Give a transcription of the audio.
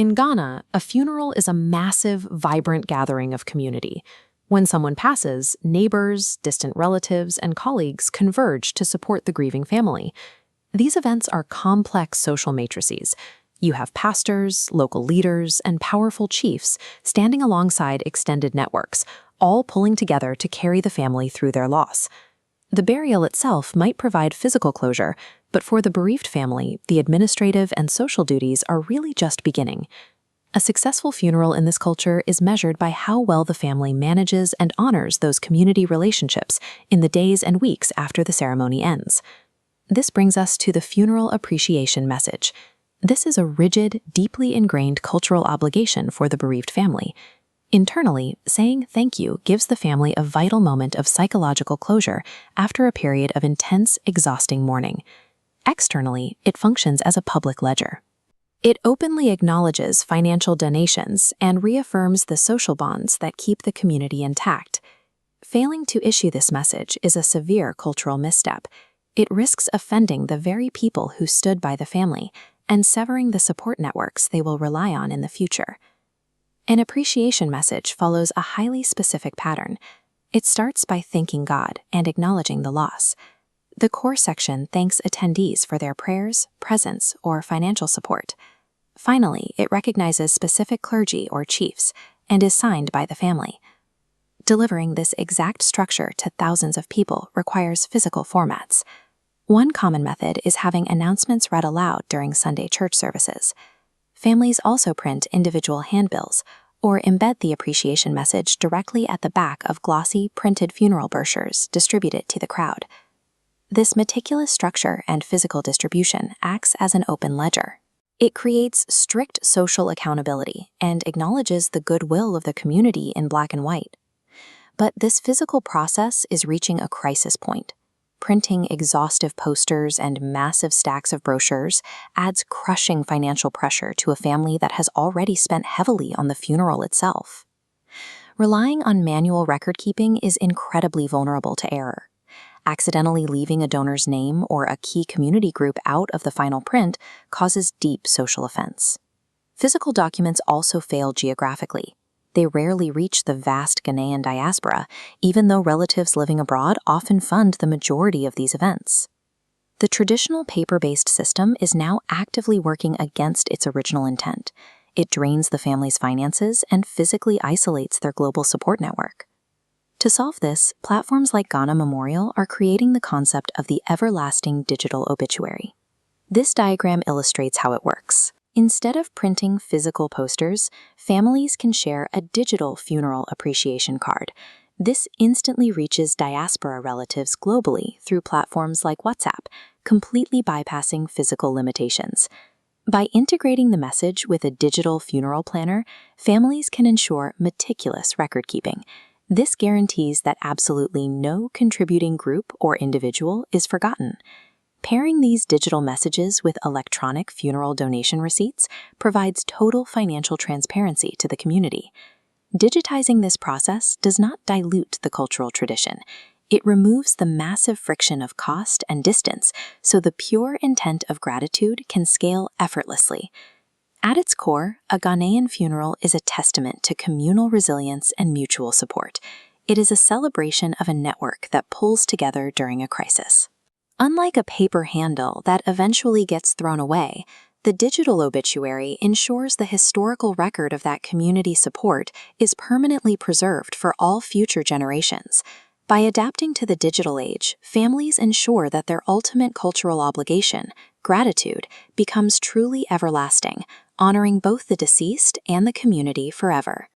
In Ghana, a funeral is a massive, vibrant gathering of community. When someone passes, neighbors, distant relatives, and colleagues converge to support the grieving family. These events are complex social matrices. You have pastors, local leaders, and powerful chiefs standing alongside extended networks, all pulling together to carry the family through their loss. The burial itself might provide physical closure, but for the bereaved family, the administrative and social duties are really just beginning. A successful funeral in this culture is measured by how well the family manages and honors those community relationships in the days and weeks after the ceremony ends. This brings us to the funeral appreciation message. This is a rigid, deeply ingrained cultural obligation for the bereaved family. Internally, saying thank you gives the family a vital moment of psychological closure after a period of intense, exhausting mourning. Externally, it functions as a public ledger. It openly acknowledges financial donations and reaffirms the social bonds that keep the community intact. Failing to issue this message is a severe cultural misstep. It risks offending the very people who stood by the family and severing the support networks they will rely on in the future. An appreciation message follows a highly specific pattern. It starts by thanking God and acknowledging the loss. The core section thanks attendees for their prayers, presence, or financial support. Finally, it recognizes specific clergy or chiefs and is signed by the family. Delivering this exact structure to thousands of people requires physical formats. One common method is having announcements read aloud during Sunday church services. Families also print individual handbills or embed the appreciation message directly at the back of glossy, printed funeral brochures distributed to the crowd. This meticulous structure and physical distribution acts as an open ledger. It creates strict social accountability and acknowledges the goodwill of the community in black and white. But this physical process is reaching a crisis point. Printing exhaustive posters and massive stacks of brochures adds crushing financial pressure to a family that has already spent heavily on the funeral itself. Relying on manual record-keeping is incredibly vulnerable to error. Accidentally leaving a donor's name or a key community group out of the final print causes deep social offense. Physical documents also fail geographically. They rarely reach the vast Ghanaian diaspora, even though relatives living abroad often fund the majority of these events. The traditional paper-based system is now actively working against its original intent. It drains the family's finances and physically isolates their global support network. To solve this, platforms like Ghana Memorial are creating the concept of the everlasting digital obituary. This diagram illustrates how it works. Instead of printing physical posters, families can share a digital funeral appreciation card. This instantly reaches diaspora relatives globally through platforms like WhatsApp, completely bypassing physical limitations. By integrating the message with a digital funeral planner, families can ensure meticulous record-keeping. This guarantees that absolutely no contributing group or individual is forgotten. Pairing these digital messages with electronic funeral donation receipts provides total financial transparency to the community. Digitizing this process does not dilute the cultural tradition. It removes the massive friction of cost and distance, so the pure intent of gratitude can scale effortlessly. At its core, a Ghanaian funeral is a testament to communal resilience and mutual support. It is a celebration of a network that pulls together during a crisis. Unlike a paper handle that eventually gets thrown away, the digital obituary ensures the historical record of that community support is permanently preserved for all future generations. By adapting to the digital age, families ensure that their ultimate cultural obligation, gratitude, becomes truly everlasting, honoring both the deceased and the community forever.